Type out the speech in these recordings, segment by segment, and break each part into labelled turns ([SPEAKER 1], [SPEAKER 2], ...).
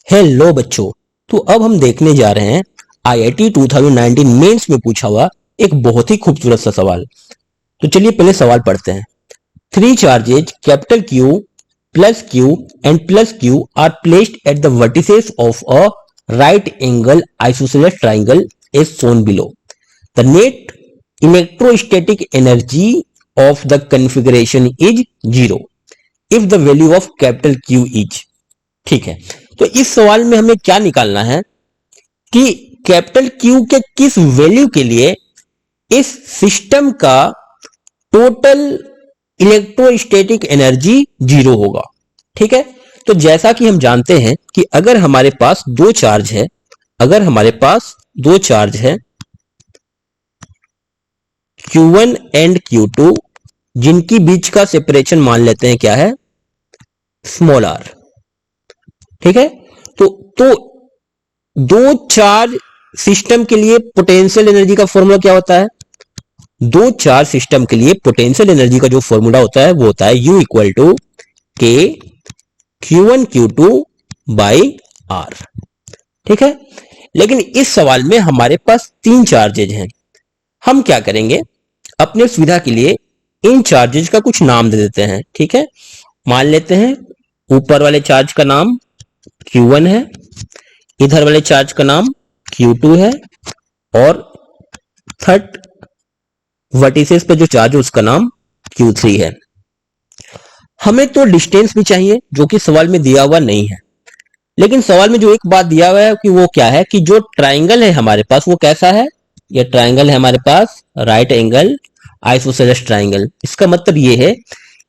[SPEAKER 1] Hello बच्चों। तो अब हम देखने जा रहे हैं आईआईटी 2019 मेंस में पूछा हुआ एक बहुत ही खूबसूरत सा सवाल। तो चलिए पहले सवाल पढ़ते हैं। Three charges capital Q plus Q and plus Q are placed at the vertices of a right angle isosceles triangle as shown below. The net electrostatic energy of the configuration is zero if the value of capital Q is. ठीक है, तो इस सवाल में हमें क्या निकालना है कि कैपिटल Q के किस वैल्यू के लिए इस सिस्टम का टोटल इलेक्ट्रोस्टैटिक एनर्जी जीरो होगा। ठीक है, तो जैसा कि हम जानते हैं कि अगर हमारे पास दो चार्ज है, Q1 एंड Q2, जिनकी बीच का सेपरेशन मान लेते हैं क्या है, स्मॉल r। ठीक है, तो दो चार्ज सिस्टम के लिए पोटेंशियल एनर्जी का फॉर्मूला क्या होता है? दो चार्ज सिस्टम के लिए पोटेंशियल एनर्जी का जो फॉर्मूला होता है वो होता है U इक्वल टू के Q1 Q2 बाई R। ठीक है, लेकिन इस सवाल में हमारे पास तीन चार्जेज हैं। हम क्या करेंगे, अपने सुविधा के लिए इन चार्जेज का कुछ नाम दे देते हैं। ठीक है, मान लेते हैं ऊपर वाले चार्ज का नाम Q1 है, इधर वाले चार्ज का नाम Q2 है, और थर्ड वर्टिसेस पे जो चार्ज है उसका नाम Q3 है। हमें तो डिस्टेंस भी चाहिए जो कि सवाल में दिया हुआ नहीं है, लेकिन सवाल में जो एक बात दिया हुआ है कि वो क्या है कि जो ट्राइंगल है हमारे पास वो कैसा है। ये ट्राइंगल है हमारे पास राइट एंगल आइसोसेलेस ट्राइंगल। इसका मतलब ये है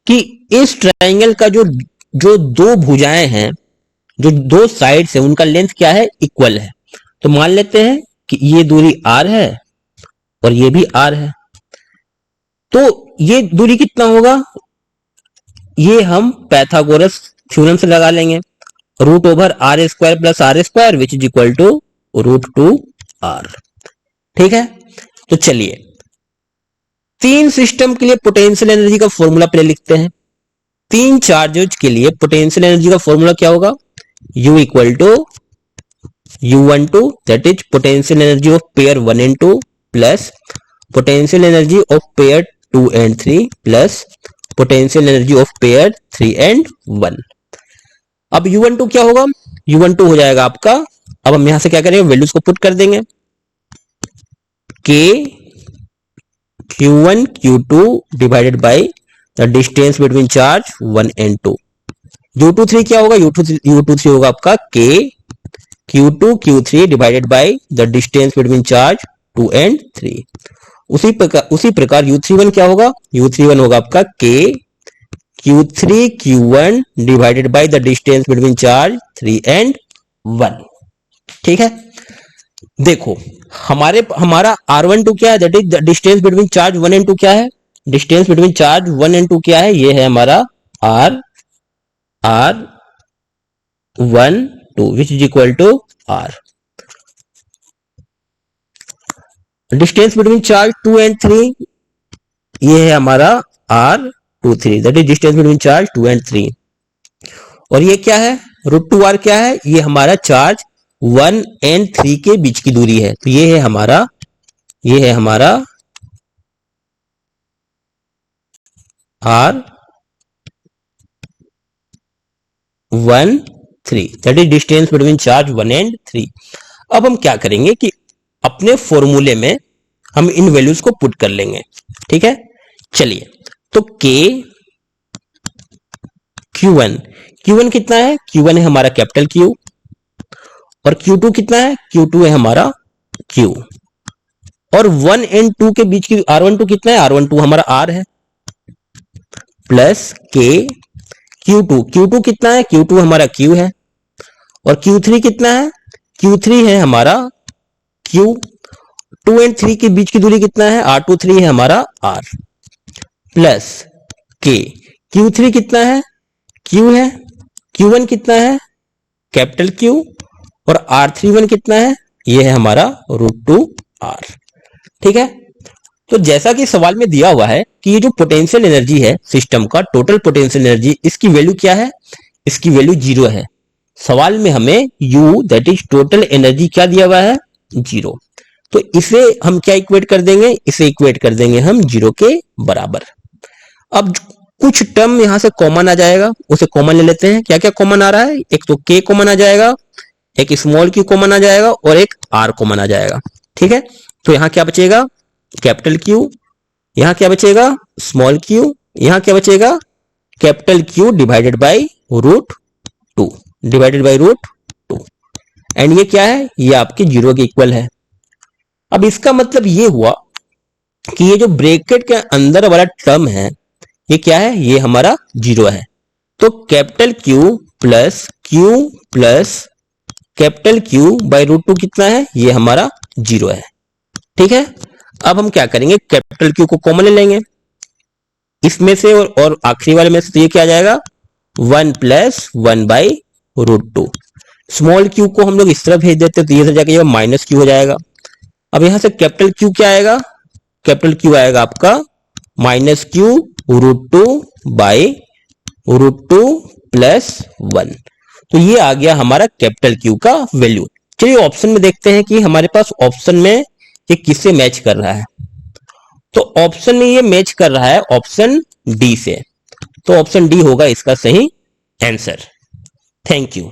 [SPEAKER 1] कि इस ट्राइंगल का जो जो दो भुजाएं हैं, जो दो साइड्स है, उनका लेंथ क्या है, इक्वल है। तो मान लेते हैं कि ये दूरी r है और ये भी r है। तो ये दूरी कितना होगा, ये हम पैथागोरस थ्योरम से लगा लेंगे, root over r square plus r square which is equal to root two r। ठीक है, तो चलिए तीन सिस्टम के लिए पोटेंशियल एनर्जी का फॉर्मूला पहले लिखते हैं। तीन चार्जेज के लिए पोटेंशियल एनर्जी का फॉर्मूला क्या होगा, U equal to U12 that is potential energy of pair 1 and 2 plus potential energy of pair 2 and 3 plus potential energy of pair 3 and 1। अब U12 क्या होगा, U12 हो जाएगा आपका, अब हम यहां से क्या करेंगे, वैल्यूज को पुट कर देंगे, K Q1 Q2 divided by the distance between charge 1 and 2। U23 क्या होगा, U23 होगा आपका K Q2 Q3 divided by the distance between charge 2 and 3। उसी प्रकार U31 क्या होगा, U31 होगा आपका K Q3 Q1 divided by the distance between charge 3 and 1। ठीक है, देखो हमारा R12 क्या है, that is the distance between charge 1 and 2 क्या है, डिस्टेंस बिटवीन चार्ज 1 एंड 2 क्या है, ये है हमारा R12 which is equal to R। Distance between charge 2 and 3 ये है हमारा R23 that is distance between charge 2 and 3। और ये क्या है, रूट टू R क्या है, ये हमारा चार्ज 1 एंड 3 के बीच की दूरी है। तो ये है हमारा R13 that is distance between charge 1 and 3। अब हम क्या करेंगे कि अपने फॉर्मूले में हम इन वैल्यूज को पुट कर लेंगे। ठीक है, चलिए तो K Q1 कितना है, Q1 है हमारा कैपिटल Q, और Q2 कितना है, Q2 है हमारा Q, और 1 एंड 2 के बीच की R12 कितना है, R12 हमारा R है, प्लस K Q2 कितना है, Q2 हमारा Q है, और Q3 कितना है, Q3 है हमारा Q। 2 एंड 3 के बीच की दूरी कितना है, R23 है हमारा R, प्लस K Q3 कितना है, Q है, Q1 कितना है, कैपिटल Q, और R31 कितना है, ये है हमारा रूट टू R। ठीक है, तो जैसा कि सवाल में दिया हुआ है कि ये जो पोटेंशियल एनर्जी है सिस्टम का, टोटल पोटेंशियल एनर्जी, इसकी वैल्यू क्या है, इसकी वैल्यू जीरो है। सवाल में हमें U that is total energy क्या दिया हुआ है, 0। तो इसे हम क्या इक्वेट कर देंगे, इसे इक्वेट कर देंगे हम 0 के बराबर। अब कुछ टर्म यहां से कॉमन आ जाएगा, उसे कॉमन ले लेते हैं। क्या क्या कॉमन आ रहा है, एक तो K कॉमन आ जाएगा, एक स्मॉल q कॉमन आ जाएगा और एक r कॉमन आ जाएगा। ठीक है, तो यहां क्या बचेगा, कैपिटल Q, यहां क्या बचेगा, स्मॉल q, यहां क्या बचेगा, capital Q divided by root 2, divided by root 2। And ये क्या है, ये आपके 0 के इक्वल है। अब इसका मतलब ये हुआ कि ये जो ब्रैकेट के अंदर वाला टर्म है ये क्या है, ये हमारा 0 है। तो capital Q plus capital Q by root 2 कितना है, ये हमारा 0 है। ठीक है, अब हम क्या करेंगे, कैपिटल Q को कॉमन ले लेंगे इसमें से और आखिरी वाले में से, तो ये क्या आ जाएगा 1 plus 1 by root 2। Small q को हम लोग इस तरफ भेज देते तो ये जाके माइनस q हो जाएगा। अब यहां से कैपिटल Q क्या आएगा, कैपिटल Q आएगा आपका minus q root 2 by root 2 plus 1। तो ये आ गया हमारा कैपिटल Q का वैल्यू। चलिए ऑप्शन में देखते हैं कि हमारे पास ऑप्शन में ये किससे मैच कर रहा है। तो ऑप्शन में ये मैच कर रहा है ऑप्शन डी से, तो ऑप्शन डी होगा इसका सही आंसर। Thank you.